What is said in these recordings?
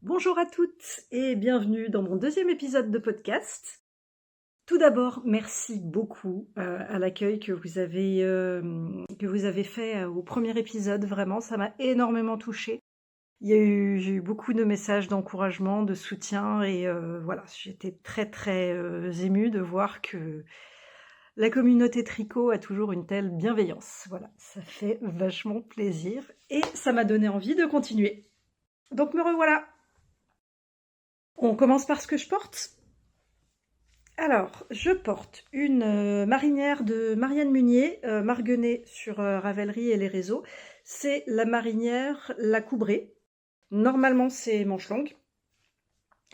Bonjour à toutes et bienvenue dans mon deuxième épisode de podcast. Tout d'abord, merci beaucoup à l'accueil que vous avez fait au premier épisode. Vraiment, ça m'a énormément touchée. J'ai eu beaucoup de messages d'encouragement, de soutien et voilà, j'étais très émue de voir que la communauté tricot a toujours une telle bienveillance. Voilà, ça fait vachement plaisir et ça m'a donné envie de continuer. Donc me revoilà. On commence par ce que je porte. Alors, je porte une marinière de Marianne Munier, marguenée sur Ravelry et les réseaux. C'est la marinière La Coubrée. Normalement, c'est manche longue.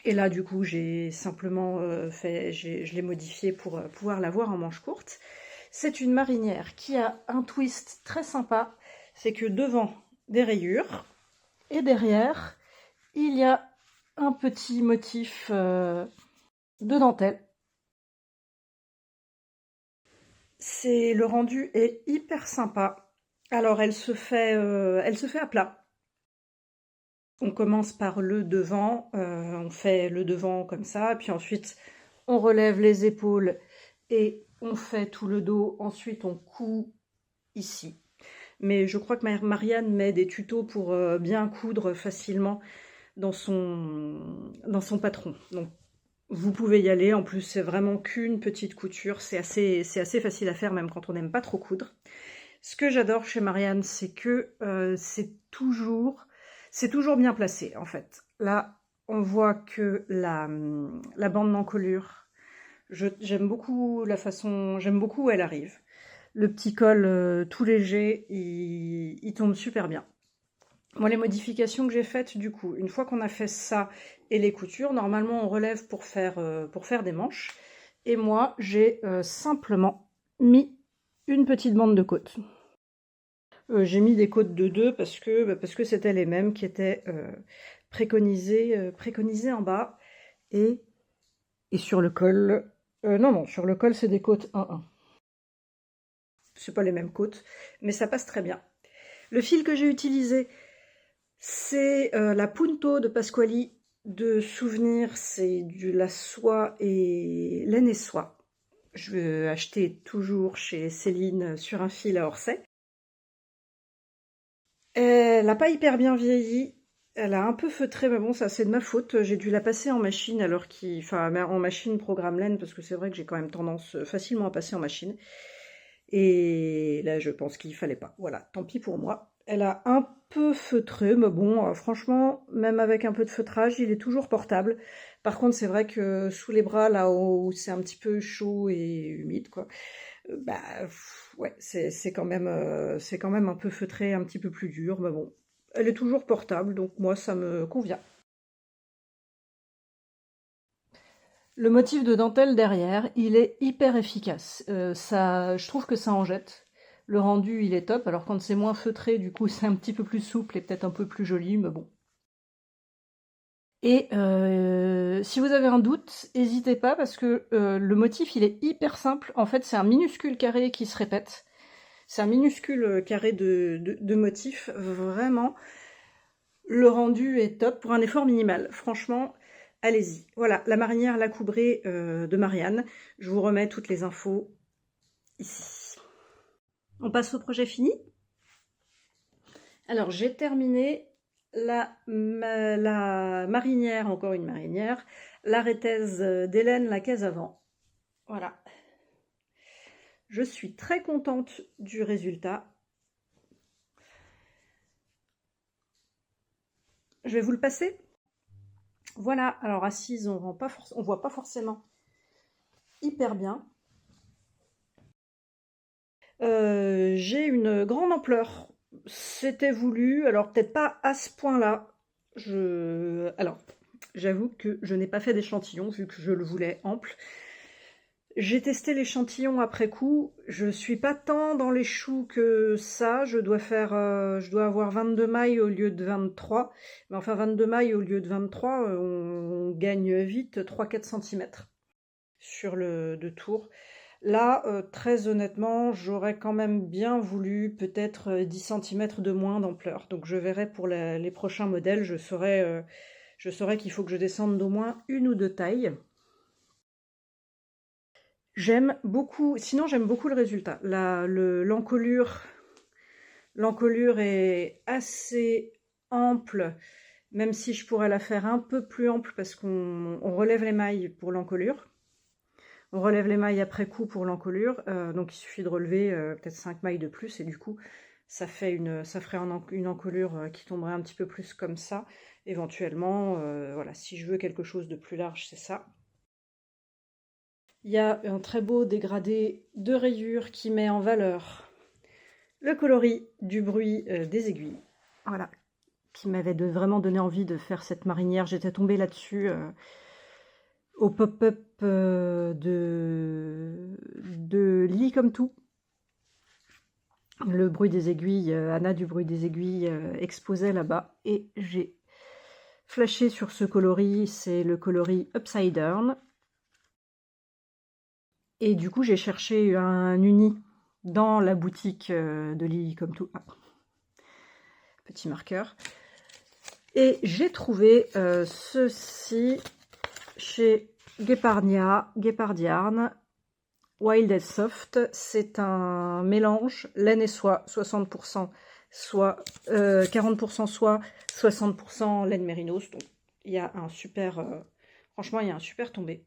Et là, du coup, j'ai simplement je l'ai modifiée pour pouvoir l'avoir en manche courte. C'est une marinière qui a un twist très sympa. C'est que devant, des rayures. Et derrière, il y a un petit motif de dentelle. Le rendu est hyper sympa. Alors elle se fait à plat. On commence par le devant, on fait le devant comme ça, puis ensuite on relève les épaules et on fait tout le dos. Ensuite on coud ici. Mais je crois que Marianne met des tutos pour bien coudre facilement dans son patron. Donc vous pouvez y aller, en plus c'est vraiment qu'une petite couture, c'est assez facile à faire même quand on n'aime pas trop coudre. Ce que j'adore chez Marianne, c'est que c'est toujours bien placé en fait. Là, on voit que la bande d'encolure, j'aime beaucoup j'aime beaucoup où elle arrive. Le petit col tout léger, il tombe super bien. Moi, les modifications que j'ai faites, du coup, une fois qu'on a fait ça et les coutures, normalement on relève pour faire des manches. Et moi, j'ai simplement mis une petite bande de côte. J'ai mis des côtes de 2 parce que c'était les mêmes qui étaient préconisées en bas. Et sur le col... non, sur le col, c'est des côtes 1-1. C'est pas les mêmes côtes, mais ça passe très bien. Le fil que j'ai utilisé, c'est la Punto de Pasquali de souvenir, c'est de la soie et laine et soie. Je vais acheter toujours chez Céline sur un fil à Orsay. Elle n'a pas hyper bien vieilli, elle a un peu feutré, mais bon, ça c'est de ma faute. J'ai dû la passer en machine en machine programme laine, parce que c'est vrai que j'ai quand même tendance facilement à passer en machine. Et là, je pense qu'il fallait pas. Voilà, tant pis pour moi. Elle a un peu feutré, mais bon, franchement, même avec un peu de feutrage, il est toujours portable. Par contre, c'est vrai que sous les bras, là où c'est un petit peu chaud et humide, quoi, ouais, c'est quand même un peu feutré, un petit peu plus dur, mais bon, elle est toujours portable, donc moi, ça me convient. Le motif de dentelle derrière, il est hyper efficace. Je trouve que ça en jette. Le rendu, il est top. Alors quand c'est moins feutré, du coup, c'est un petit peu plus souple et peut-être un peu plus joli, mais bon. Et si vous avez un doute, n'hésitez pas parce que le motif, il est hyper simple. En fait, c'est un minuscule carré qui se répète. C'est un minuscule carré de motif. Vraiment, le rendu est top pour un effort minimal. Franchement, allez-y. Voilà, la marinière La Coubrée de Marianne. Je vous remets toutes les infos ici. On passe au projet fini. Alors, j'ai terminé la marinière, encore une marinière, l'arrêtaise d'Hélène Lacaze-Avant. Voilà. Je suis très contente du résultat. Je vais vous le passer. Voilà, alors assise, on voit pas forcément hyper bien. J'ai une grande ampleur. C'était voulu, alors peut-être pas à ce point-là. Alors, j'avoue que je n'ai pas fait d'échantillon vu que je le voulais ample. J'ai testé l'échantillon après coup. Je suis pas tant dans les choux que ça. Je dois avoir 22 mailles au lieu de 23. Mais enfin, 22 mailles au lieu de 23, on gagne vite 3-4 cm sur le de tour. Là, très honnêtement, j'aurais quand même bien voulu peut-être 10 cm de moins d'ampleur. Donc je verrai pour les prochains modèles, je saurai je saurais qu'il faut que je descende d'au moins 1 ou 2 tailles. J'aime beaucoup, sinon j'aime beaucoup le résultat. L'encolure est assez ample, même si je pourrais la faire un peu plus ample parce qu'on relève les mailles pour l'encolure. On relève les mailles après coup pour l'encolure, donc il suffit de relever peut-être 5 mailles de plus et du coup ça ferait une encolure qui tomberait un petit peu plus comme ça. Éventuellement, voilà, si je veux quelque chose de plus large, c'est ça. Il y a un très beau dégradé de rayures qui met en valeur le coloris du bruit des aiguilles. Voilà, qui m'avait vraiment donné envie de faire cette marinière. J'étais tombée là-dessus au pop-up de Lily comme tout. Le bruit des aiguilles, Anna du bruit des aiguilles exposait là-bas. Et j'ai flashé sur ce coloris, c'est le coloris Upside Down. Et du coup, j'ai cherché un uni dans la boutique de Lily comme tout. Ah. Petit marqueur. Et j'ai trouvé ceci chez Gepardiarn Wild and Soft. C'est un mélange laine et soie, 60% soie, 40% soie, 60% laine mérinos. Donc il y a un super, franchement il y a un super tombé.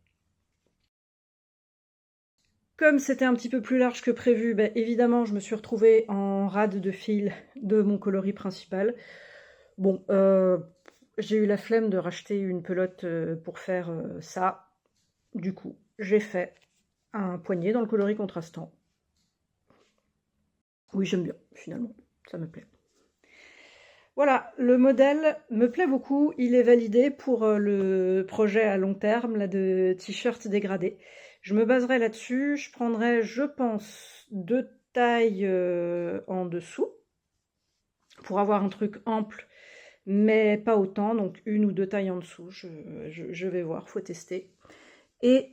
Comme c'était un petit peu plus large que prévu, ben, évidemment je me suis retrouvée en rade de fil de mon coloris principal. Bon, j'ai eu la flemme de racheter une pelote pour faire ça. Du coup, j'ai fait un poignet dans le coloris contrastant. Oui, j'aime bien, finalement, ça me plaît. Voilà, le modèle me plaît beaucoup. Il est validé pour le projet à long terme là, de t-shirt dégradé. Je me baserai là-dessus. Je prendrai, je pense, 2 tailles en dessous pour avoir un truc ample, mais pas autant. Donc 1 ou 2 tailles en dessous. Je vais voir, faut tester. Et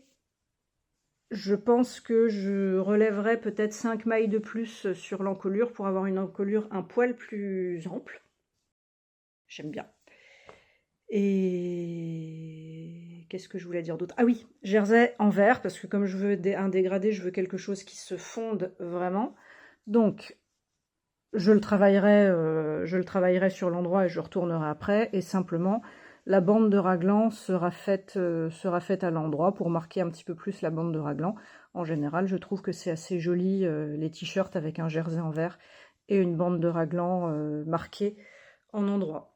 je pense que je relèverai peut-être 5 mailles de plus sur l'encolure pour avoir une encolure un poil plus ample. J'aime bien. Et qu'est-ce que je voulais dire d'autre? Ah oui, jersey en vert, parce que comme je veux un dégradé, je veux quelque chose qui se fonde vraiment. Donc, je le travaillerai sur l'endroit et je retournerai après. Et simplement, la bande de raglan sera faite à l'endroit pour marquer un petit peu plus la bande de raglan. En général, je trouve que c'est assez joli, les t-shirts avec un jersey en vert et une bande de raglan marquée en endroit.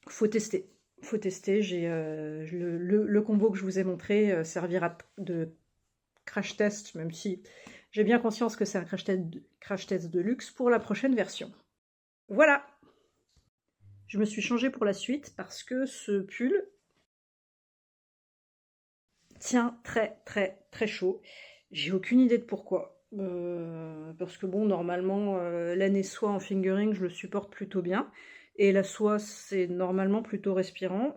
Faut tester. Faut tester. Le combo que je vous ai montré servira de crash test, même si j'ai bien conscience que c'est un crash test de luxe pour la prochaine version. Voilà. Je me suis changée pour la suite parce que ce pull tient très très très chaud. J'ai aucune idée de pourquoi. Parce que bon, normalement, laine et soie en fingering, je le supporte plutôt bien. Et la soie, c'est normalement plutôt respirant.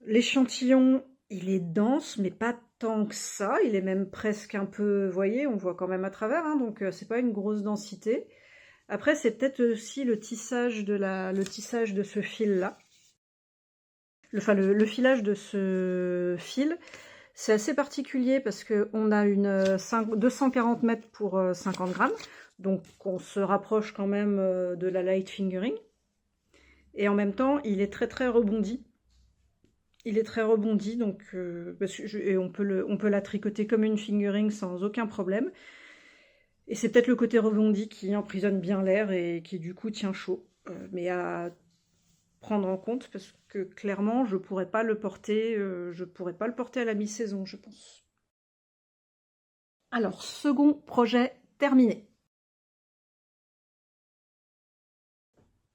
L'échantillon, il est dense, mais pas tant que ça. Il est même presque un peu, vous voyez, on voit quand même à travers, hein, donc c'est pas une grosse densité. Après, c'est peut-être aussi le tissage de ce fil-là. Le filage de ce fil, c'est assez particulier parce qu'on a 240 mètres pour 50 grammes. Donc on se rapproche quand même de la light fingering. Et en même temps, il est très très rebondi. Il est très rebondi, donc et on peut la tricoter comme une fingering sans aucun problème. Et c'est peut-être le côté rebondi qui emprisonne bien l'air et qui du coup tient chaud. Mais à prendre en compte parce que clairement je pourrais pas le porter à la mi-saison, je pense. Alors, second projet terminé.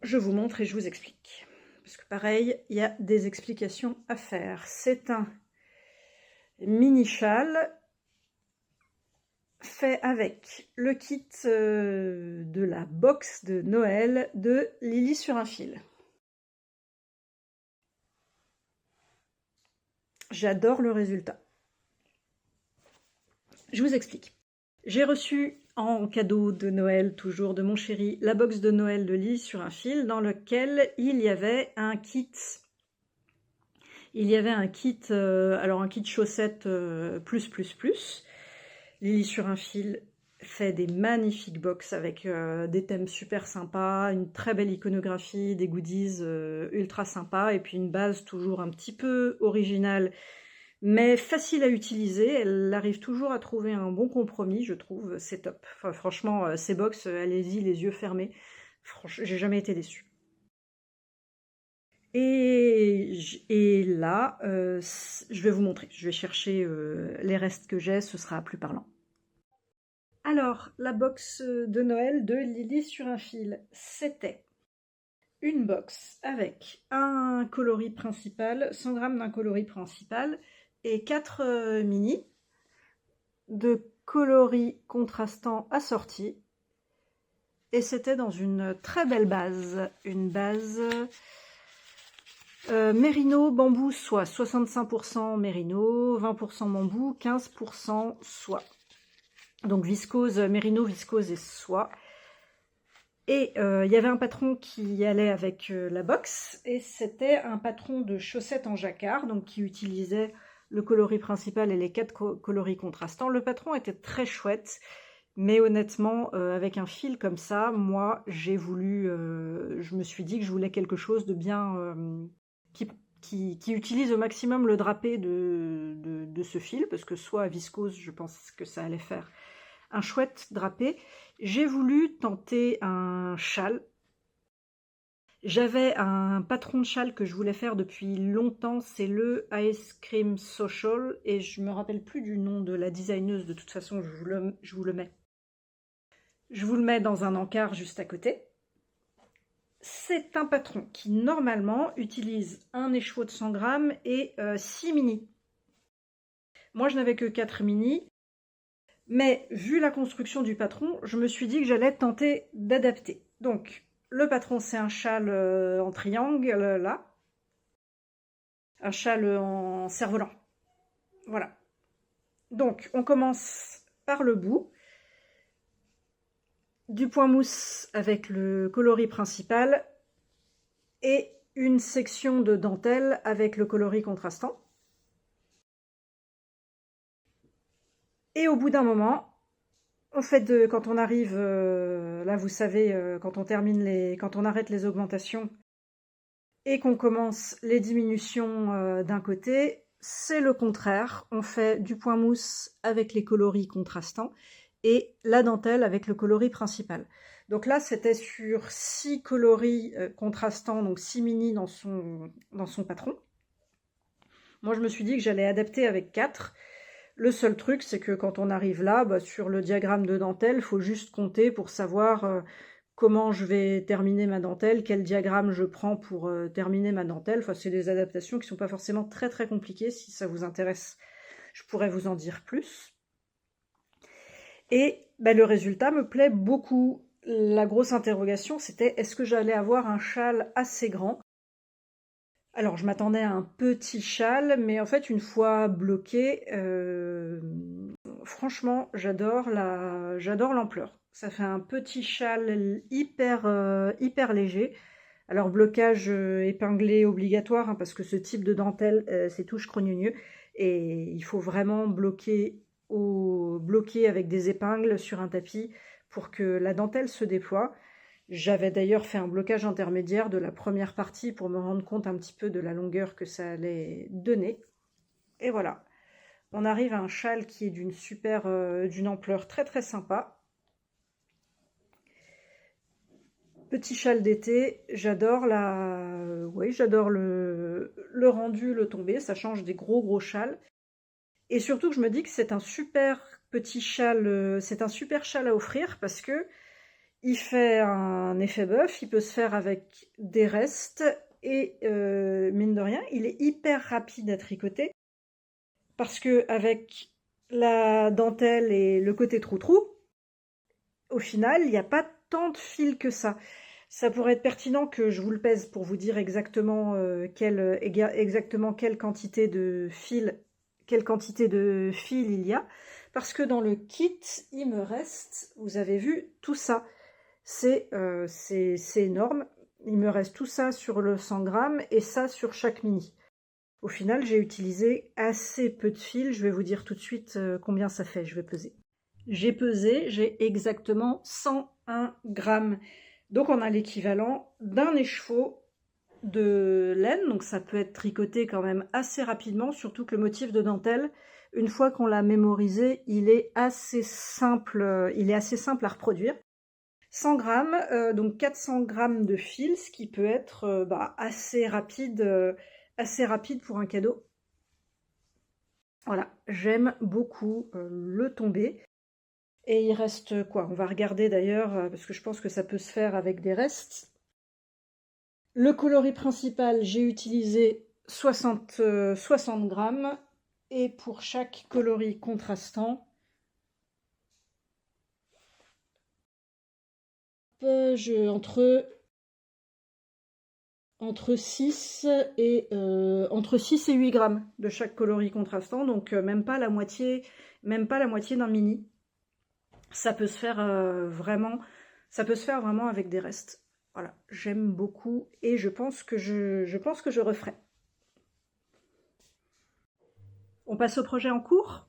Je vous montre et je vous explique. Parce que pareil, il y a des explications à faire. C'est un mini châle fait avec le kit de la box de Noël de Lily sur un fil. J'adore le résultat. Je vous explique. J'ai reçu en cadeau de Noël, toujours de mon chéri, la box de Noël de Lily sur un fil, dans lequel il y avait un kit. Il y avait un kit, alors un kit chaussettes plus. Lily sur un fil fait des magnifiques box avec des thèmes super sympas, une très belle iconographie, des goodies ultra sympas, et puis une base toujours un petit peu originale, mais facile à utiliser. Elle arrive toujours à trouver un bon compromis, je trouve, c'est top. Enfin, franchement, ces box, allez-y les yeux fermés. Franchement, j'ai jamais été déçue. Et là, je vais vous montrer. Je vais chercher les restes que j'ai, ce sera plus parlant. Alors, la box de Noël de Lily sur un fil, c'était une box avec un coloris principal, 100 grammes d'un coloris principal et 4 mini de coloris contrastants assortis. Et c'était dans une très belle base, une base mérino, bambou, soie, 65% mérino, 20% bambou, 15% soie. Donc viscose, mérino, viscose et soie. Et il y avait un patron qui allait avec la box, et c'était un patron de chaussettes en jacquard, donc qui utilisait le coloris principal et les 4 coloris contrastants. Le patron était très chouette, mais honnêtement, avec un fil comme ça, moi, j'ai voulu, je me suis dit que je voulais quelque chose de bien, qui utilise au maximum le drapé de ce fil, parce que soit à viscose, je pense que ça allait faire un chouette drapé. J'ai voulu tenter un châle. J'avais un patron de châle que je voulais faire depuis longtemps, c'est le Ice Cream Social, et je me rappelle plus du nom de la designeuse, de toute façon je vous le mets. Je vous le mets dans un encart juste à côté. C'est un patron qui normalement utilise un écheveau de 100 grammes et 6 mini. Moi je n'avais que 4 mini, mais vu la construction du patron, je me suis dit que j'allais tenter d'adapter. Donc le patron, c'est un châle en triangle là, un châle en cerf-volant. Voilà. Donc on commence par le bout. Du point mousse avec le coloris principal et une section de dentelle avec le coloris contrastant. Et au bout d'un moment, en fait, quand on arrive, là vous savez, quand on arrête les augmentations et qu'on commence les diminutions d'un côté, c'est le contraire. On fait du point mousse avec les coloris contrastants et la dentelle avec le coloris principal. Donc là, c'était sur 6 coloris contrastants, donc 6 mini dans son patron. Moi, je me suis dit que j'allais adapter avec 4. Le seul truc, c'est que quand on arrive là, sur le diagramme de dentelle, il faut juste compter pour savoir comment je vais terminer ma dentelle, quel diagramme je prends pour terminer ma dentelle. Enfin, c'est des adaptations qui ne sont pas forcément très très compliquées. Si ça vous intéresse, je pourrais vous en dire plus. Et le résultat me plaît beaucoup. La grosse interrogation, c'était est-ce que j'allais avoir un châle assez grand? Alors, je m'attendais à un petit châle, mais en fait, une fois bloqué, franchement, j'adore l'ampleur. Ça fait un petit châle hyper léger. Alors, blocage épinglé obligatoire, hein, parce que ce type de dentelle, c'est tout crognonieux. Et il faut vraiment bloquer avec des épingles sur un tapis pour que la dentelle se déploie. J'avais d'ailleurs fait un blocage intermédiaire de la première partie pour me rendre compte un petit peu de la longueur que ça allait donner. Et voilà, on arrive à un châle qui est d'une ampleur très très sympa. Petit châle d'été, j'adore j'adore le rendu, le tombé, ça change des gros châles. Et surtout que je me dis que c'est un super petit châle, c'est un super châle à offrir parce que il fait un effet bœuf, il peut se faire avec des restes et mine de rien, il est hyper rapide à tricoter parce que avec la dentelle et le côté trou-trou, au final, il n'y a pas tant de fil que ça. Ça pourrait être pertinent que je vous le pèse pour vous dire exactement quelle quantité de fil il y a, parce que dans le kit, il me reste, vous avez vu, tout ça. C'est énorme. Il me reste tout ça sur le 100 grammes et ça sur chaque mini. Au final, j'ai utilisé assez peu de fil. Je vais vous dire tout de suite combien ça fait. Je vais peser. J'ai pesé, j'ai exactement 101 grammes. Donc on a l'équivalent d'un écheveau de laine. Donc ça peut être tricoté quand même assez rapidement, surtout que le motif de dentelle, une fois qu'on l'a mémorisé, il est assez simple à reproduire. 100 grammes, donc 400 grammes de fil, ce qui peut être assez rapide pour un cadeau. Voilà, j'aime beaucoup le tombé. Et il reste quoi? On va regarder d'ailleurs, parce que je pense que ça peut se faire avec des restes. Le coloris principal, j'ai utilisé 60 grammes. Et pour chaque coloris contrastant, entre 6 et 8 grammes de chaque coloris contrastant, donc même pas la moitié d'un mini. Ça peut se faire vraiment avec des restes. Voilà, j'aime beaucoup et je pense que je referai. On passe au projet en cours.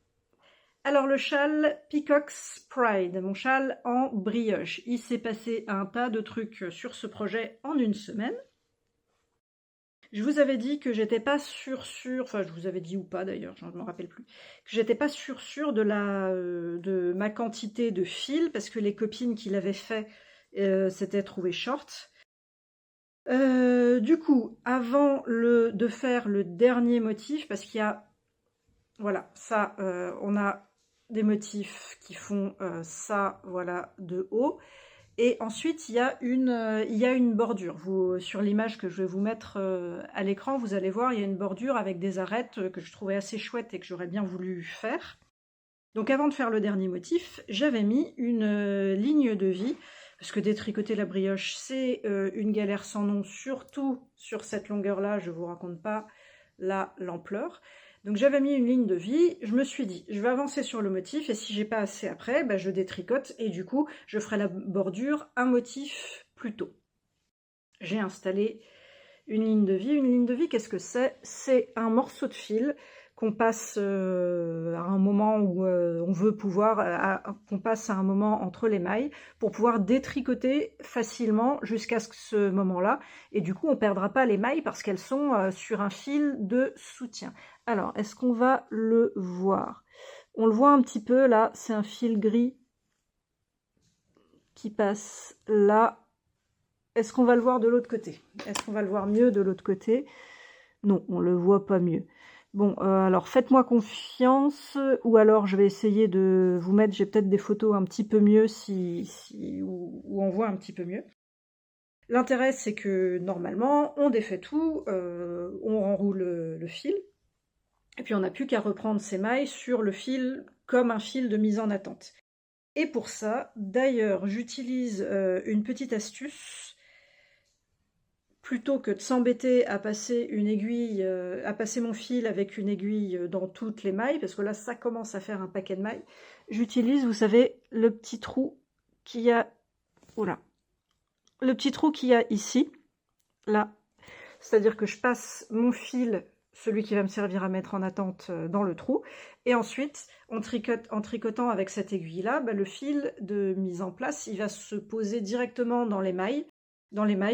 Alors le châle Peacock's Pride, mon châle en brioche. Il s'est passé un tas de trucs sur ce projet en une semaine. Je vous avais dit que j'étais pas sûre, enfin je vous avais dit ou pas d'ailleurs, je ne me rappelle plus, que j'étais pas sûre de ma quantité de fil, parce que les copines qui l'avaient fait s'étaient trouvées short. Du coup, avant de faire le dernier motif, parce qu'il y a, voilà, ça, on a des motifs qui font ça, voilà, de haut. Et ensuite, il y a une bordure. Sur l'image que je vais vous mettre à l'écran, vous allez voir, il y a une bordure avec des arêtes que je trouvais assez chouettes et que j'aurais bien voulu faire. Donc avant de faire le dernier motif, j'avais mis une ligne de vie, parce que détricoter la brioche, c'est une galère sans nom, surtout sur cette longueur-là, je ne vous raconte pas l'ampleur. Donc j'avais mis une ligne de vie, je me suis dit, je vais avancer sur le motif, et si j'ai pas assez après, je détricote, et du coup, je ferai la bordure un motif plus tôt. J'ai installé une ligne de vie. Une ligne de vie, qu'est-ce que c'est? C'est un morceau de fil qu'on passe à un moment où on veut pouvoir, qu'on passe à un moment entre les mailles pour pouvoir détricoter facilement jusqu'à ce moment-là. Et du coup, on ne perdra pas les mailles parce qu'elles sont sur un fil de soutien. Alors, est-ce qu'on va le voir? On le voit un petit peu là, c'est un fil gris qui passe là. Est-ce qu'on va le voir de l'autre côté? Est-ce qu'on va le voir mieux de l'autre côté? Non, on ne le voit pas mieux. Bon, alors faites-moi confiance, ou alors je vais essayer de vous mettre, j'ai peut-être des photos un petit peu mieux où on voit un petit peu mieux. L'intérêt, c'est que normalement, on défait tout, on enroule le fil, et puis on n'a plus qu'à reprendre ses mailles sur le fil comme un fil de mise en attente. Et pour ça, d'ailleurs, j'utilise une petite astuce. Plutôt que de s'embêter à passer une aiguille, à passer mon fil avec une aiguille dans toutes les mailles, parce que là, ça commence à faire un paquet de mailles, j'utilise, vous savez, le petit trou qu'il y a, oula, le petit trou qu'il y a ici, là. C'est-à-dire que je passe mon fil, celui qui va me servir à mettre en attente, dans le trou, et ensuite, en tricotant avec cette aiguille-là, le fil de mise en place, il va se poser directement dans les mailles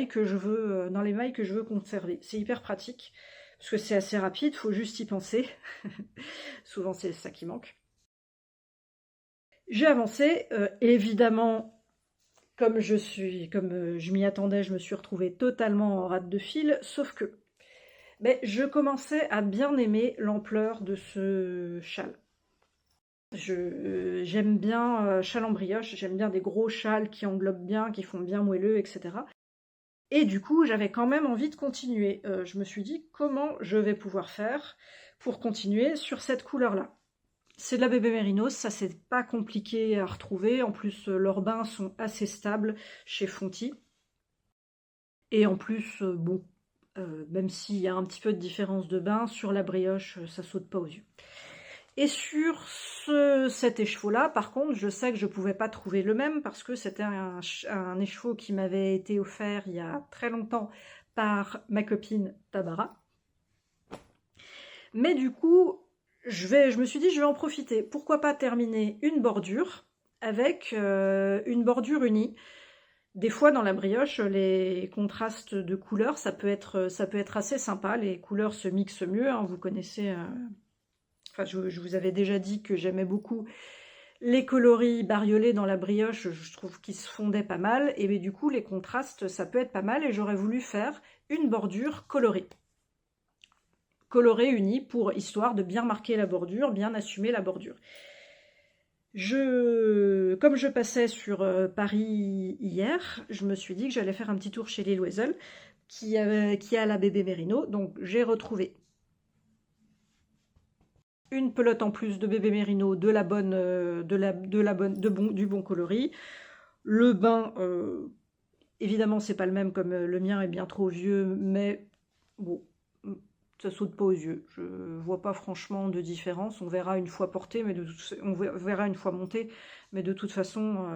que je veux conserver. C'est hyper pratique, parce que c'est assez rapide, il faut juste y penser. Souvent, c'est ça qui manque. J'ai avancé, évidemment, comme je m'y attendais, je me suis retrouvée totalement en rate de fil, sauf que je commençais à bien aimer l'ampleur de ce châle. J'aime bien châle en brioche, j'aime bien des gros châles qui englobent bien, qui font bien moelleux, etc. Et du coup, j'avais quand même envie de continuer. Je me suis dit, comment je vais pouvoir faire pour continuer sur cette couleur-là? C'est de la bébé mérinos, ça c'est pas compliqué à retrouver. En plus, leurs bains sont assez stables chez Fonty. Et en plus, même s'il y a un petit peu de différence de bain, sur la brioche, ça saute pas aux yeux. Et sur cet écheveau-là, par contre, je sais que je ne pouvais pas trouver le même parce que c'était un écheveau qui m'avait été offert il y a très longtemps par ma copine Tabara. Mais du coup, je me suis dit, je vais en profiter. Pourquoi pas terminer une bordure avec une bordure unie. Des fois, dans la brioche, les contrastes de couleurs, ça peut être assez sympa. Les couleurs se mixent mieux, hein. Vous connaissez... Enfin, je vous avais déjà dit que j'aimais beaucoup les coloris bariolés dans la brioche. Je trouve qu'ils se fondaient pas mal. Et du coup, les contrastes, ça peut être pas mal. Et j'aurais voulu faire une bordure colorée. Colorée unie, pour histoire de bien marquer la bordure, bien assumer la bordure. Comme je passais sur Paris hier, je me suis dit que j'allais faire un petit tour chez Lille Oisel, qui a la bébé Mérino. Donc j'ai retrouvé une pelote en plus de bébé Mérino, du bon coloris. Le bain, évidemment, c'est pas le même, comme le mien est bien trop vieux, mais bon, ça saute pas aux yeux. Je vois pas franchement de différence. On verra une fois porté, mais on verra une fois monté, mais de toute façon,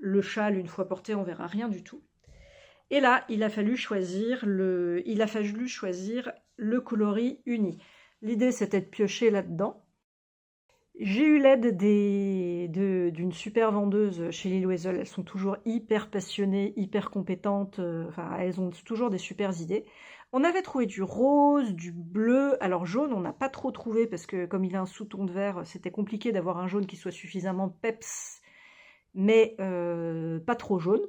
le châle, une fois porté, on verra rien du tout. Et là, il a fallu choisir le coloris uni. L'idée, c'était de piocher là-dedans. J'ai eu l'aide d'une super vendeuse chez Lille Oisel. Elles sont toujours hyper passionnées, hyper compétentes. Enfin, elles ont toujours des super idées. On avait trouvé du rose, du bleu. Alors jaune, on n'a pas trop trouvé parce que comme il a un sous-ton de vert, c'était compliqué d'avoir un jaune qui soit suffisamment peps, mais pas trop jaune.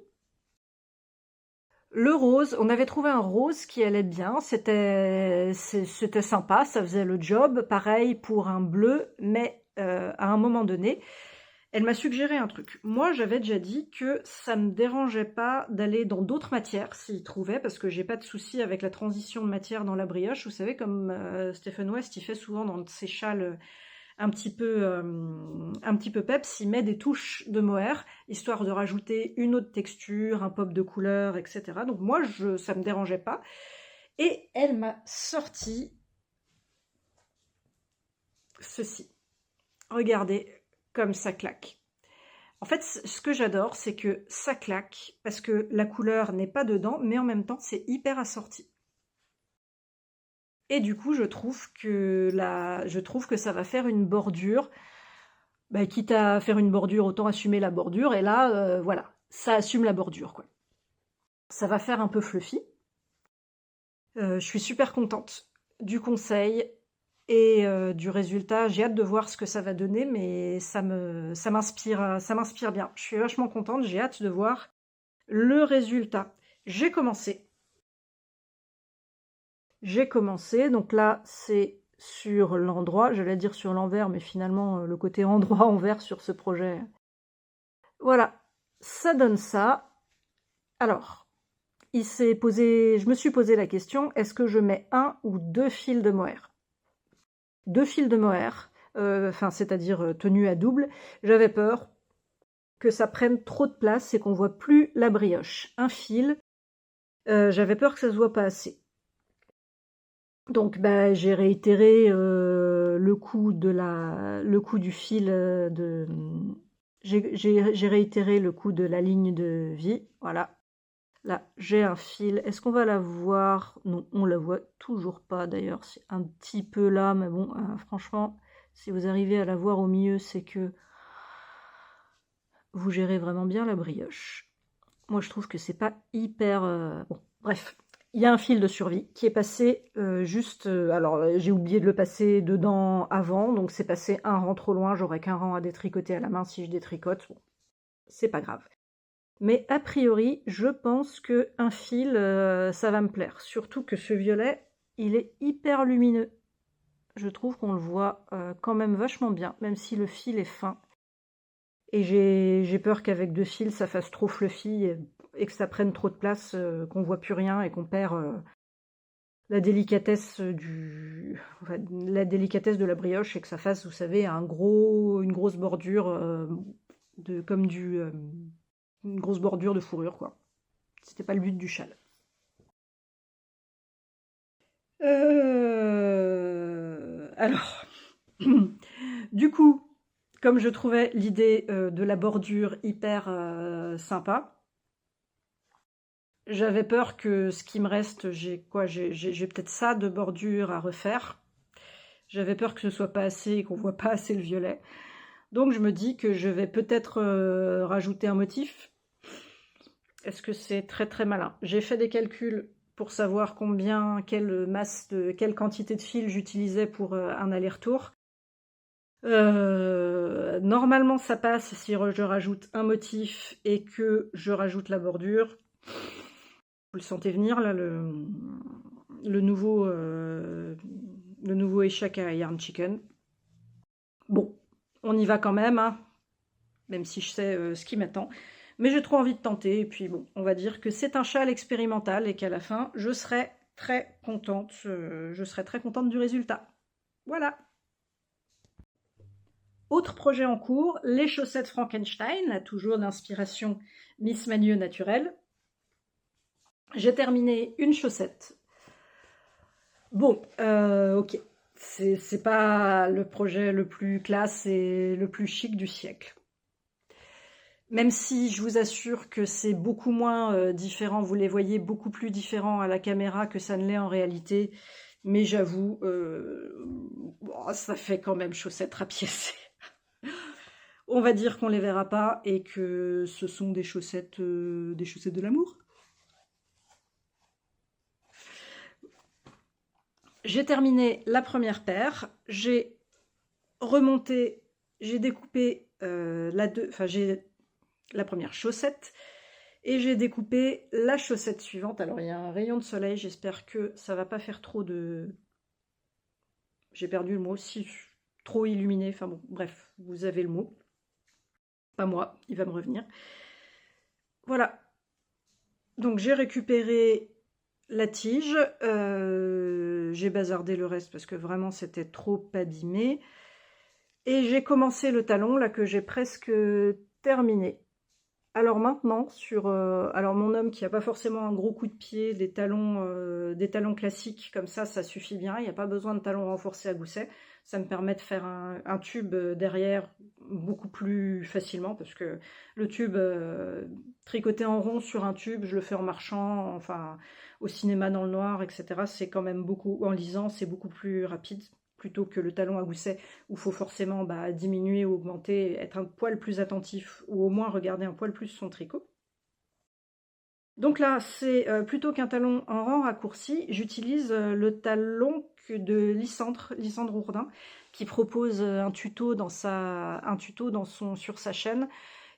Le rose, on avait trouvé un rose qui allait bien, c'était sympa, ça faisait le job. Pareil pour un bleu, mais à un moment donné, elle m'a suggéré un truc. Moi, j'avais déjà dit que ça me dérangeait pas d'aller dans d'autres matières s'il trouvait, parce que j'ai pas de souci avec la transition de matière dans la brioche. Vous savez, comme Stephen West, il fait souvent dans ses châles un petit peu peps, il met des touches de mohair, histoire de rajouter une autre texture, un pop de couleur, etc. Donc moi, ça me dérangeait pas. Et elle m'a sorti ceci. Regardez comme ça claque. En fait, ce que j'adore, c'est que ça claque, parce que la couleur n'est pas dedans, mais en même temps, c'est hyper assorti. Et du coup, je trouve que ça va faire une bordure. Bah, quitte à faire une bordure, autant assumer la bordure. Et là, voilà, ça assume la bordure, quoi. Ça va faire un peu fluffy. Je suis super contente du conseil et du résultat. J'ai hâte de voir ce que ça va donner, mais ça m'inspire bien. Je suis vachement contente, j'ai hâte de voir le résultat. J'ai commencé, donc là, c'est sur l'endroit, j'allais dire sur l'envers, mais finalement, le côté endroit-envers sur ce projet. Voilà, ça donne ça. Alors, je me suis posé la question, est-ce que je mets un ou deux fils de mohair? Deux fils de mohair, c'est-à-dire tenue à double. J'avais peur que ça prenne trop de place et qu'on voit plus la brioche. Un fil, j'avais peur que ça se voit pas assez. Donc j'ai réitéré le coup du fil j'ai réitéré le coup de la ligne de vie. Voilà. Là, j'ai un fil. Est-ce qu'on va la voir? Non, on la voit toujours pas d'ailleurs. C'est un petit peu là, mais bon, franchement, si vous arrivez à la voir au milieu, c'est que vous gérez vraiment bien la brioche. Moi, je trouve que c'est pas hyper... Bon, bref. Il y a un fil de survie qui est passé alors, j'ai oublié de le passer dedans avant, donc c'est passé un rang trop loin. J'aurais qu'un rang à détricoter à la main si je détricote. Bon, c'est pas grave. Mais a priori, je pense qu'un fil, ça va me plaire. Surtout que ce violet, il est hyper lumineux. Je trouve qu'on le voit quand même vachement bien, même si le fil est fin. Et j'ai peur qu'avec deux fils, ça fasse trop fluffy et que ça prenne trop de place, qu'on voit plus rien et qu'on perd la délicatesse de la brioche et que ça fasse, vous savez, une grosse bordure une grosse bordure de fourrure, quoi. C'était pas le but du châle. Alors, Du coup, comme je trouvais l'idée de la bordure hyper sympa, j'avais peur que ce qui me reste, j'ai peut-être ça de bordure à refaire. J'avais peur que ce soit pas assez et qu'on voit pas assez le violet. Donc je me dis que je vais peut-être rajouter un motif. Est-ce que c'est très très malin? J'ai fait des calculs pour savoir quelle quantité de fil j'utilisais pour un aller-retour. Normalement ça passe si je rajoute un motif et que je rajoute la bordure. Vous le sentez venir là, le nouveau échec à Yarn Chicken. Bon, on y va quand même, hein, même si je sais ce qui m'attend. Mais j'ai trop envie de tenter, et puis bon, on va dire que c'est un châle expérimental et qu'à la fin, je serai très contente du résultat. Voilà. Autre projet en cours, les chaussettes Frankenstein, là, toujours d'inspiration Miss Manieux naturelle. J'ai terminé une chaussette. Bon, ok, c'est pas le projet le plus classe et le plus chic du siècle. Même si je vous assure que c'est beaucoup moins différent, vous les voyez beaucoup plus différents à la caméra que ça ne l'est en réalité, mais j'avoue, ça fait quand même chaussettes rapiécées. On va dire qu'on les verra pas et que ce sont des chaussettes de l'amour. J'ai terminé la première paire, j'ai remonté, j'ai découpé la première chaussette et j'ai découpé la chaussette suivante. Alors il y a un rayon de soleil, j'espère que ça va pas faire trop de... J'ai perdu le mot, si trop illuminé, enfin bon, bref, vous avez le mot. Pas moi, il va me revenir. Voilà. Donc j'ai récupéré la tige, j'ai bazardé le reste parce que vraiment c'était trop abîmé. Et j'ai commencé le talon, là, que j'ai presque terminé. Alors maintenant, alors mon homme qui n'a pas forcément un gros coup de pied, des talons classiques, comme ça suffit bien. Il n'y a pas besoin de talons renforcés à gousset. Ça me permet de faire un tube derrière beaucoup plus facilement, parce que le tube tricoté en rond sur un tube, je le fais en marchant, enfin au cinéma dans le noir, etc. C'est quand même beaucoup, en lisant, c'est beaucoup plus rapide, plutôt que le talon à gousset où il faut forcément diminuer ou augmenter, être un poil plus attentif ou au moins regarder un poil plus son tricot. Donc là, c'est plutôt qu'un talon en rang raccourci, j'utilise le talon de Lysandre Ourdin, qui propose un tuto sur sa chaîne,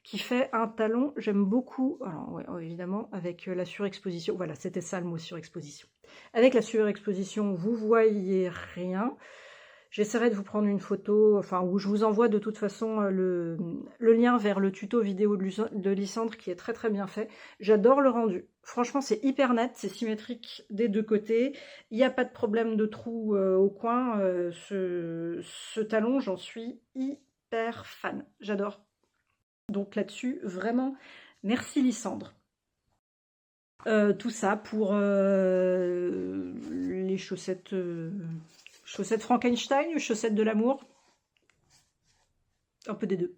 qui fait un talon, j'aime beaucoup, alors ouais, évidemment avec la surexposition, voilà, c'était ça le mot, surexposition. Avec la surexposition, vous voyez rien. J'essaierai de vous prendre une photo, enfin, où je vous envoie de toute façon le lien vers le tuto vidéo de Lysandre qui est très très bien fait. J'adore le rendu. Franchement, c'est hyper net, c'est symétrique des deux côtés. Il n'y a pas de problème de trou au coin. Ce talon, j'en suis hyper fan. J'adore. Donc là-dessus, vraiment, merci Lysandre. Tout ça pour les chaussettes... Chaussettes Frankenstein ou chaussettes de l'amour? Un peu des deux.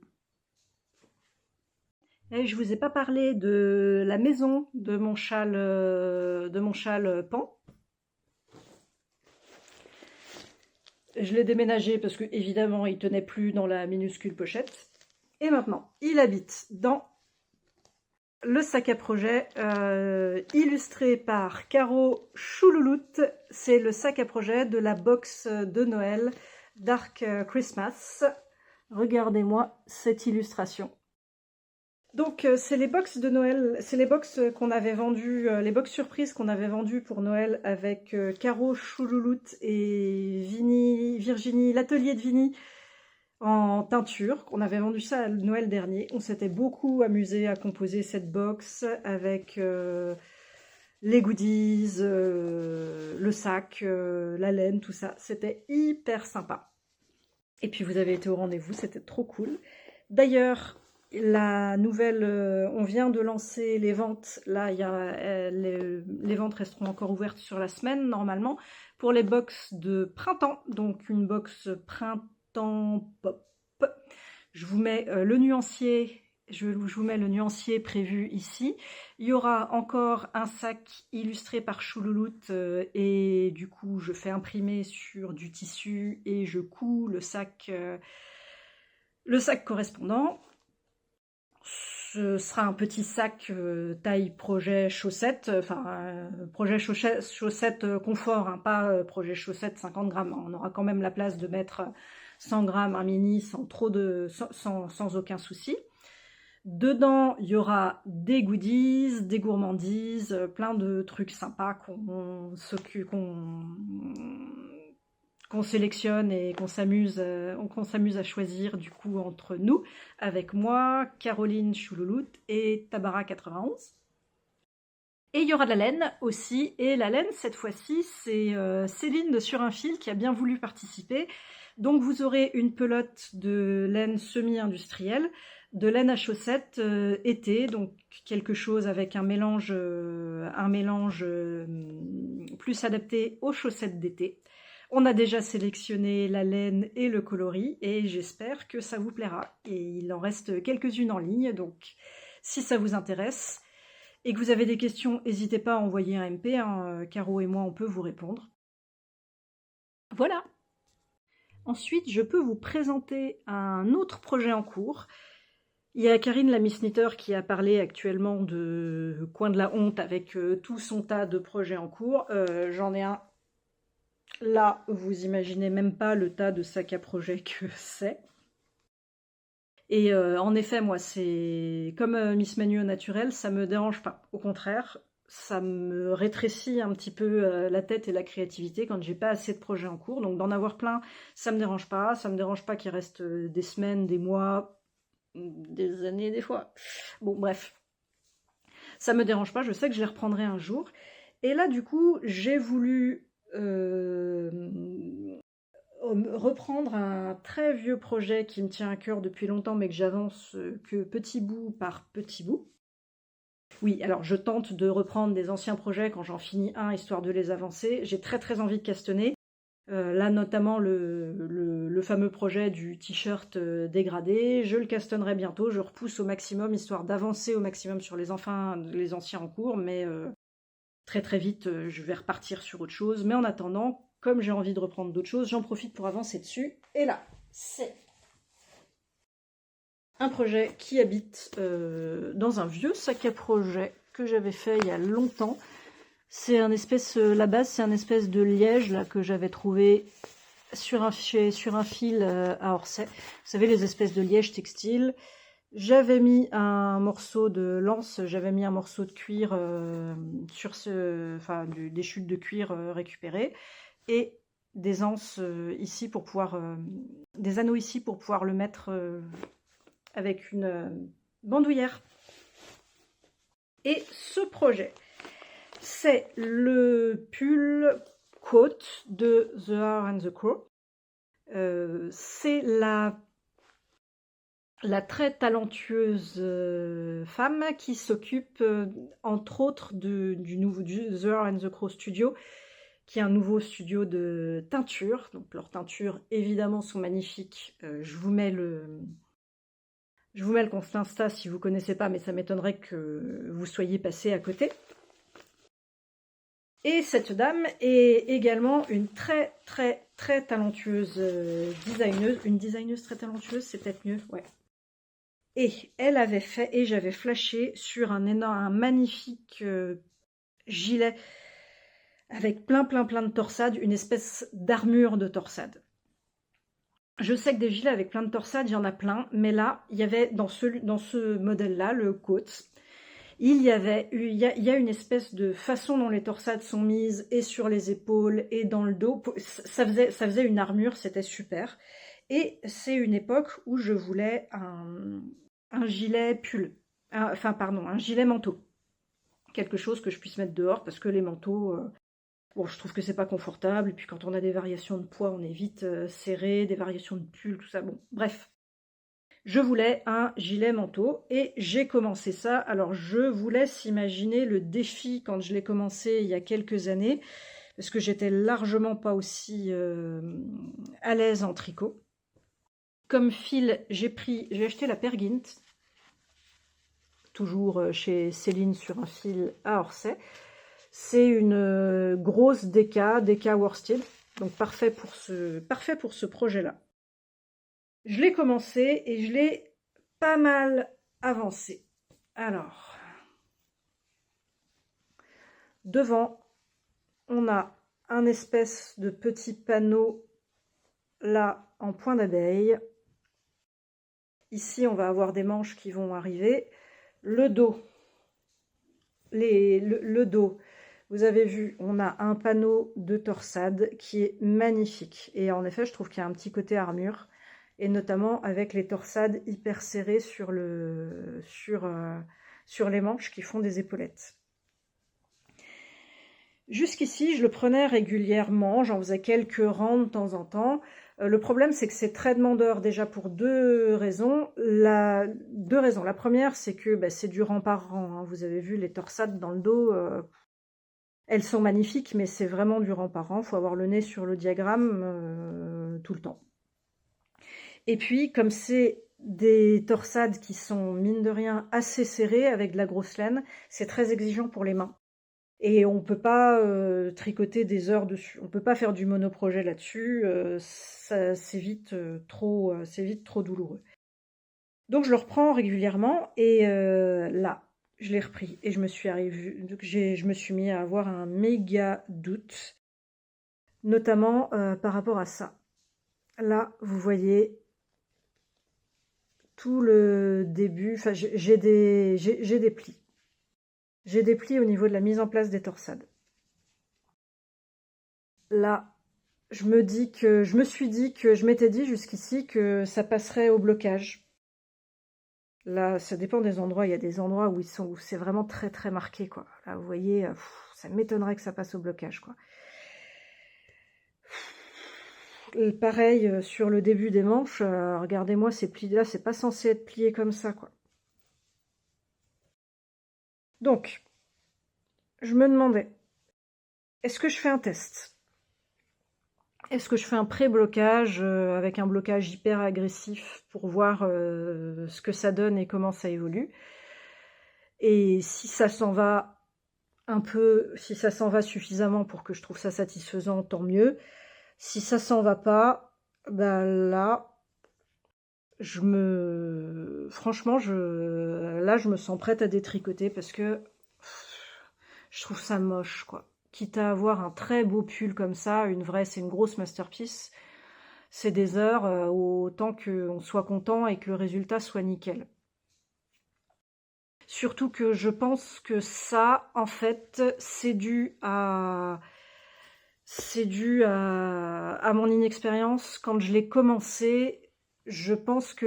Et je vous ai pas parlé de la maison de mon châle pan. Je l'ai déménagé parce que évidemment il tenait plus dans la minuscule pochette. Et maintenant, il habite dans le sac à projet illustré par Caro Choulouloute. C'est le sac à projet de la box de Noël Dark Christmas. Regardez-moi cette illustration. Donc c'est les box de Noël, c'est les box qu'on avait vendues, les box surprises qu'on avait vendues pour Noël avec Caro Choulouloute et Virginie, l'atelier de Vini, en teinture. On avait vendu ça à Noël dernier. On s'était beaucoup amusé à composer cette box avec les goodies, le sac, la laine, tout ça. C'était hyper sympa. Et puis vous avez été au rendez-vous, c'était trop cool. D'ailleurs, la nouvelle, on vient de lancer les ventes. Là, les ventes resteront encore ouvertes sur la semaine normalement pour les box de printemps. Donc une box printemps Pop. Je vous mets le nuancier. Je vous mets le nuancier prévu ici. Il y aura encore un sac illustré par Choulouloute et du coup je fais imprimer sur du tissu et je couds le sac correspondant. Ce sera un petit sac taille projet chaussette, enfin projet chaussette confort, hein, pas projet chaussette 50 grammes. On aura quand même la place de mettre 100 grammes, un mini sans aucun souci. Dedans, il y aura des goodies, des gourmandises, plein de trucs sympas qu'on sélectionne et qu'on s'amuse à choisir du coup entre nous, avec moi, Caroline Choulouloute et Tabara91. Et il y aura de la laine aussi, et la laine cette fois-ci c'est Céline de Sur un fil qui a bien voulu participer. Donc vous aurez une pelote de laine semi-industrielle, de laine à chaussettes été, donc quelque chose avec un mélange plus adapté aux chaussettes d'été. On a déjà sélectionné la laine et le coloris et j'espère que ça vous plaira. Et il en reste quelques-unes en ligne, donc si ça vous intéresse et que vous avez des questions, n'hésitez pas à envoyer un MP, hein, Caro et moi on peut vous répondre. Voilà. Ensuite, je peux vous présenter un autre projet en cours. Il y a Karine, la Miss Knitter, qui a parlé actuellement de Coin de la honte avec tout son tas de projets en cours. J'en ai un. Là, vous imaginez même pas le tas de sacs à projets que c'est. Et en effet, moi, c'est comme Miss Manu au naturel, ça me dérange pas. Au contraire, ça me rétrécit un petit peu la tête et la créativité quand j'ai pas assez de projets en cours. Donc d'en avoir plein, ça me dérange pas. Ça me dérange pas qu'il reste des semaines, des mois, des années des fois. Bon, bref. Ça me dérange pas, je sais que je les reprendrai un jour. Et là, du coup, j'ai voulu reprendre un très vieux projet qui me tient à cœur depuis longtemps, mais que j'avance que petit bout par petit bout. Oui, alors je tente de reprendre des anciens projets quand j'en finis un, histoire de les avancer. J'ai très envie de castanner. Là, notamment, le fameux projet du t-shirt dégradé. Je le castonnerai bientôt. Je repousse au maximum, histoire d'avancer au maximum sur les anciens en cours. Mais très vite, je vais repartir sur autre chose. Mais en attendant, comme j'ai envie de reprendre d'autres choses, j'en profite pour avancer dessus. Et là, c'est un projet qui habite dans un vieux sac à projet que j'avais fait il y a longtemps. C'est la base, c'est un espèce de liège là, que j'avais trouvé sur un fil à Orsay. Vous savez, les espèces de liège textile. J'avais mis un morceau de lance, j'avais mis un morceau de cuir des chutes de cuir récupérées et des anses ici pour pouvoir, des anneaux ici pour pouvoir le mettre avec une bandoulière. Et ce projet, c'est le pull coat de The Hare and the Crow. C'est la très talentueuse femme qui s'occupe entre autres du The Hare and the Crow Studio, qui est un nouveau studio de teinture. Donc leurs teintures évidemment sont magnifiques. Je vous mets le compte Insta si vous ne connaissez pas, mais ça m'étonnerait que vous soyez passé à côté. Et cette dame est également une très talentueuse designeuse. Une designeuse très talentueuse, c'est peut-être mieux, ouais. Et elle avait fait, et j'avais flashé sur un magnifique gilet avec plein de torsades, une espèce d'armure de torsade. Je sais que des gilets avec plein de torsades, il y en a plein, mais là, il y avait dans ce modèle-là, le coat, il y a une espèce de façon dont les torsades sont mises, et sur les épaules, et dans le dos. Ça faisait une armure, c'était super. Et c'est une époque où je voulais un gilet pull. Un gilet manteau. Quelque chose que je puisse mettre dehors, parce que les manteaux... Bon, je trouve que c'est pas confortable, et puis quand on a des variations de poids, on est vite serré, des variations de pull, tout ça, bon, bref. Je voulais un gilet manteau, et j'ai commencé ça. Alors, je vous laisse imaginer le défi quand je l'ai commencé il y a quelques années, parce que j'étais largement pas aussi à l'aise en tricot. Comme fil, j'ai acheté la Pergint, toujours chez Céline sur un fil à Orsay. C'est une grosse DK worsted, donc parfait pour ce projet-là. Je l'ai commencé et je l'ai pas mal avancé. Alors, devant, on a un espèce de petit panneau là en point d'abeille. Ici, on va avoir des manches qui vont arriver. Le dos, le dos, vous avez vu, on a un panneau de torsade qui est magnifique. Et en effet, je trouve qu'il y a un petit côté armure, et notamment avec les torsades hyper serrées sur les manches qui font des épaulettes. Jusqu'ici, je le prenais régulièrement, j'en faisais quelques rangs de temps en temps. Le problème, c'est que c'est très demandeur déjà pour deux raisons. La première, c'est que c'est du rang par rang, hein. Vous avez vu les torsades dans le dos, elles sont magnifiques, mais c'est vraiment du rang par rang. Il faut avoir le nez sur le diagramme tout le temps. Et puis, comme c'est des torsades qui sont, mine de rien, assez serrées avec de la grosse laine, c'est très exigeant pour les mains. Et on ne peut pas tricoter des heures dessus. On ne peut pas faire du monoprojet là-dessus. C'est vite trop douloureux. Donc je le reprends régulièrement. Et là, je l'ai repris. Et je me suis mis à avoir un méga doute. Notamment par rapport à ça. Là, vous voyez tout le début. Enfin, j'ai des plis. J'ai des plis au niveau de la mise en place des torsades. Là, je me m'étais dit jusqu'ici que ça passerait au blocage. Là, ça dépend des endroits. Il y a des endroits où c'est vraiment très très marqué, quoi. Là, vous voyez, ça m'étonnerait que ça passe au blocage, quoi. Pareil sur le début des manches. Regardez-moi ces plis-là, c'est pas censé être plié comme ça, quoi. Donc, je me demandais, est-ce que je fais un test? Est-ce que je fais un pré-blocage avec un blocage hyper agressif pour voir ce que ça donne et comment ça évolue? Et si ça s'en va un peu, si ça s'en va suffisamment pour que je trouve ça satisfaisant, tant mieux. Si ça s'en va pas, là, franchement, là, je me sens prête à détricoter parce que je trouve ça moche, quoi. Quitte à avoir un très beau pull comme ça, c'est une grosse masterpiece, c'est des heures, autant qu'on soit content et que le résultat soit nickel. Surtout que je pense que ça, en fait, c'est dû à mon inexpérience. Quand je l'ai commencé, je pense que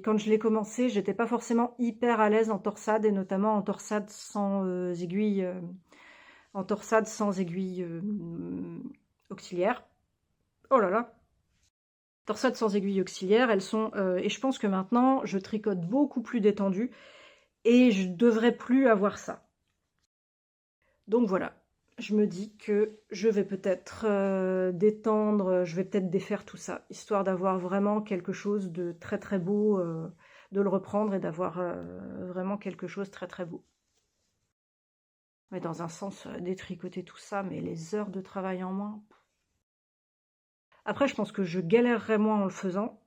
quand je l'ai commencé, j'étais pas forcément hyper à l'aise en torsade, et notamment en torsade sans aiguille, auxiliaire. Oh là là! Torsades sans aiguille auxiliaire, elles sont... et je pense que maintenant, je tricote beaucoup plus détendu, et je devrais plus avoir ça. Donc voilà. Je me dis que je vais peut-être détendre, je vais peut-être défaire tout ça, histoire d'avoir vraiment quelque chose de très très beau, de le reprendre et d'avoir vraiment quelque chose de très très beau. Mais dans un sens, détricoter tout ça, mais les heures de travail en moins. Après, je pense que je galérerais moins en le faisant,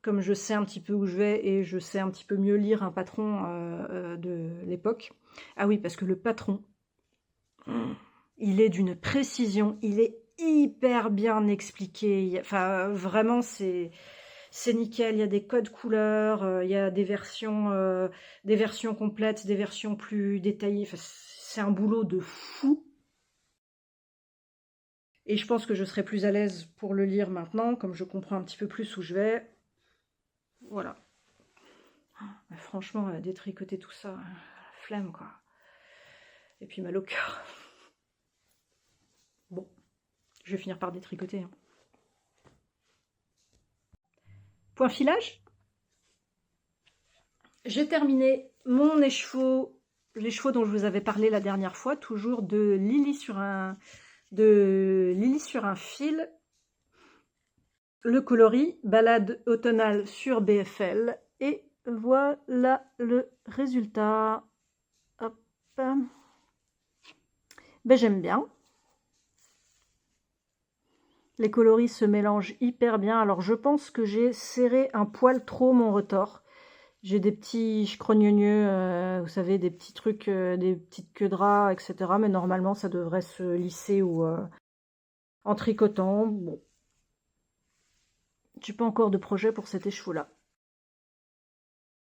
comme je sais un petit peu où je vais et je sais un petit peu mieux lire un patron de l'époque. Ah oui, parce que le patron... il est d'une précision, il est hyper bien expliqué. Enfin, vraiment, c'est nickel. Il y a des codes couleurs, il y a des versions complètes, des versions plus détaillées. Enfin, c'est un boulot de fou. Et je pense que je serai plus à l'aise pour le lire maintenant, comme je comprends un petit peu plus où je vais. Voilà. Franchement, détricoter tout ça, flemme, quoi. Et puis mal au cœur. Bon, je vais finir par détricoter. Point filage. J'ai terminé mon écheveau, l'écheveau dont je vous avais parlé la dernière fois, toujours de Lily sur un fil. le coloris balade automnale sur BFL. Et voilà le résultat. Hop. Ben, j'aime bien. Les coloris se mélangent hyper bien. Alors je pense que j'ai serré un poil trop mon retors. J'ai des petits chrogneux, vous savez, des petits trucs, des petites queues de rat, etc. Mais normalement ça devrait se lisser ou en tricotant. Bon. J'ai pas encore de projet pour cet écheveau-là.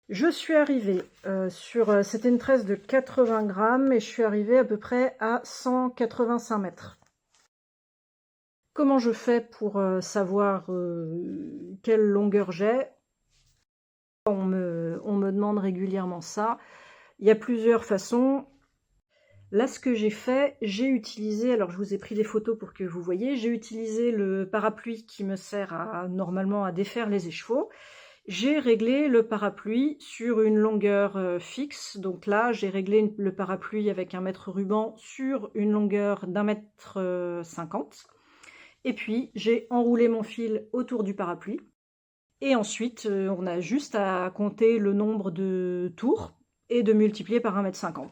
Je suis arrivée sur... C'était une tresse de 80 grammes et je suis arrivée à peu près à 185 mètres. Comment je fais pour savoir quelle longueur j'ai? On me demande régulièrement ça. Il y a plusieurs façons. Là, ce que j'ai fait, j'ai utilisé, alors je vous ai pris des photos pour que vous voyez, j'ai utilisé le parapluie qui me sert normalement à défaire les écheveaux. J'ai réglé le parapluie sur une longueur fixe. Donc là, j'ai réglé le parapluie avec un mètre ruban sur une longueur d'1,50 m. Et puis, j'ai enroulé mon fil autour du parapluie. Et ensuite, on a juste à compter le nombre de tours et de multiplier par 1,50 m.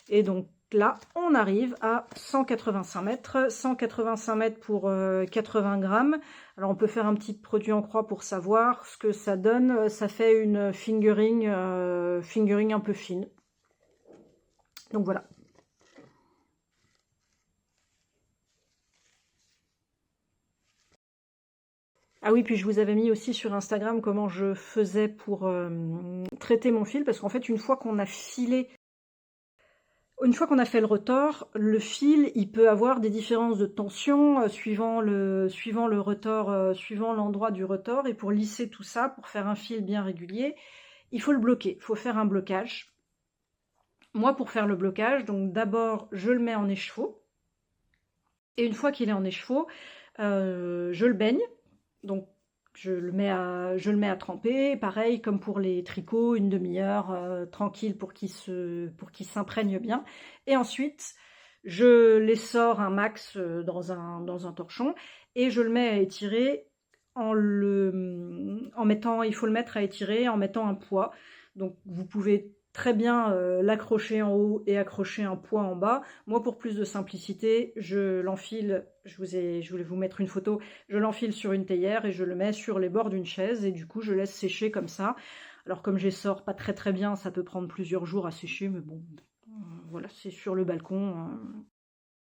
Et donc là, on arrive à 185 mètres. 185 mètres pour 80 grammes. Alors on peut faire un petit produit en croix pour savoir ce que ça donne. Ça fait une fingering un peu fine. Donc voilà. Ah oui, puis je vous avais mis aussi sur Instagram comment je faisais pour traiter mon fil. Parce qu'en fait, une fois qu'on a filé... Une fois qu'on a fait le retors, le fil, il peut avoir des différences de tension suivant le retors, suivant l'endroit du retors. Et pour lisser tout ça, pour faire un fil bien régulier, il faut le bloquer. Il faut faire un blocage. Moi, pour faire le blocage, donc d'abord, je le mets en écheveau. Et une fois qu'il est en écheveau, je le baigne. Donc, je le mets à tremper, pareil comme pour les tricots, une demi-heure tranquille pour qu'il s'imprègne bien. Et ensuite, je les sors un max dans un torchon et je le mets à étirer il faut le mettre à étirer en mettant un poids. Donc vous pouvez très bien l'accrocher en haut et accrocher un poids en bas. Moi, pour plus de simplicité, je l'enfile, je voulais vous mettre une photo, je l'enfile sur une théière et je le mets sur les bords d'une chaise et du coup, je laisse sécher comme ça. Alors, comme j'essore pas très très bien, ça peut prendre plusieurs jours à sécher, mais bon, voilà, c'est sur le balcon.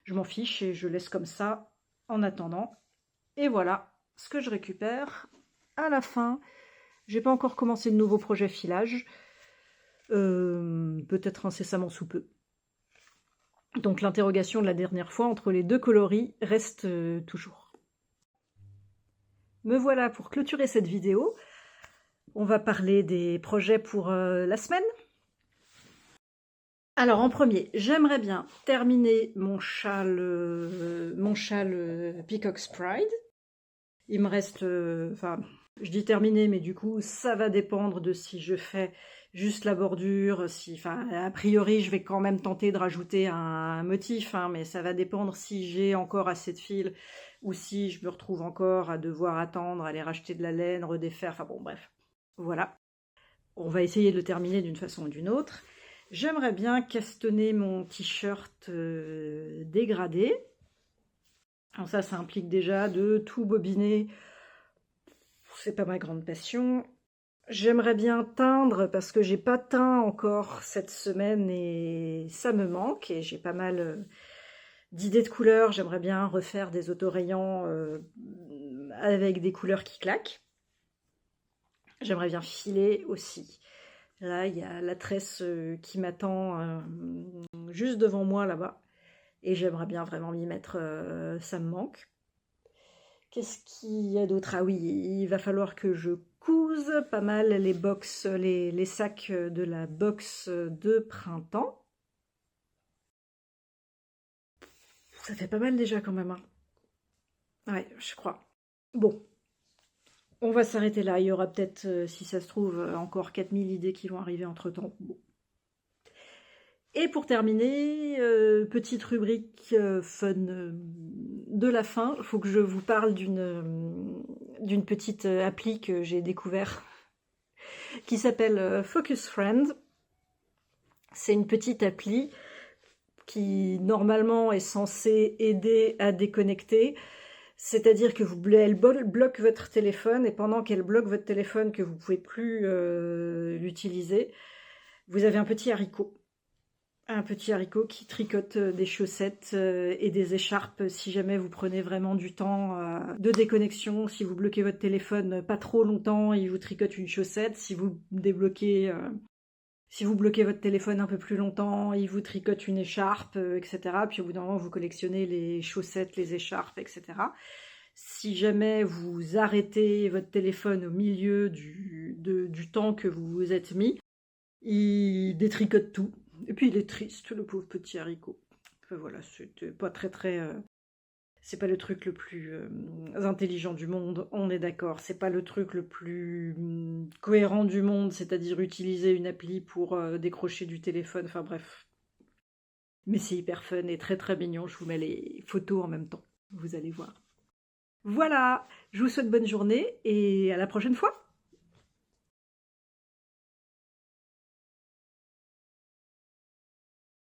Je m'en fiche et je laisse comme ça en attendant. Et voilà ce que je récupère à la fin. J'ai pas encore commencé de nouveau projet filage. Peut-être incessamment sous peu. Donc l'interrogation de la dernière fois entre les deux coloris reste toujours. Me voilà pour clôturer cette vidéo. On va parler des projets pour la semaine. Alors en premier, j'aimerais bien terminer mon châle Peacock's Pride. Il me reste, enfin, je dis terminé, mais du coup, ça va dépendre de si je fais juste la bordure, a priori, je vais quand même tenter de rajouter un motif, hein, mais ça va dépendre si j'ai encore assez de fil ou si je me retrouve encore à devoir attendre, aller racheter de la laine, redéfaire, enfin bon, bref. Voilà. On va essayer de le terminer d'une façon ou d'une autre. J'aimerais bien castonner mon t-shirt dégradé. Alors ça implique déjà de tout bobiner. C'est pas ma grande passion. J'aimerais bien teindre parce que j'ai pas teint encore cette semaine et ça me manque. Et j'ai pas mal d'idées de couleurs. J'aimerais bien refaire des autorayants avec des couleurs qui claquent. J'aimerais bien filer aussi. Là, il y a la tresse qui m'attend juste devant moi là-bas. Et j'aimerais bien vraiment m'y mettre, ça me manque. Qu'est-ce qu'il y a d'autre? Ah oui, il va falloir que je couse pas mal les box, les sacs de la box de printemps. Ça fait pas mal déjà quand même. Hein. Ouais, je crois. Bon, on va s'arrêter là. Il y aura peut-être, si ça se trouve, encore 4000 idées qui vont arriver entre-temps. Bon. Et pour terminer, petite rubrique fun de la fin, il faut que je vous parle d'une petite appli que j'ai découvert qui s'appelle Focus Friend. C'est une petite appli qui normalement est censée aider à déconnecter, c'est-à-dire que elle bloque votre téléphone, et pendant qu'elle bloque votre téléphone, que vous ne pouvez plus l'utiliser, vous avez un petit haricot qui tricote des chaussettes et des écharpes si jamais vous prenez vraiment du temps de déconnexion. Si vous bloquez votre téléphone pas trop longtemps, il vous tricote une chaussette. Si vous bloquez votre téléphone un peu plus longtemps, il vous tricote une écharpe, etc. Puis au bout d'un moment, vous collectionnez les chaussettes, les écharpes, etc. Si jamais vous arrêtez votre téléphone au milieu du temps que vous vous êtes mis, il détricote tout. Et puis il est triste, le pauvre petit haricot. Enfin, voilà, c'était pas c'est pas le truc le plus intelligent du monde, on est d'accord. C'est pas le truc le plus cohérent du monde, c'est-à-dire utiliser une appli pour décrocher du téléphone, enfin bref. Mais c'est hyper fun et très très mignon, je vous mets les photos en même temps, vous allez voir. Voilà, je vous souhaite bonne journée et à la prochaine fois.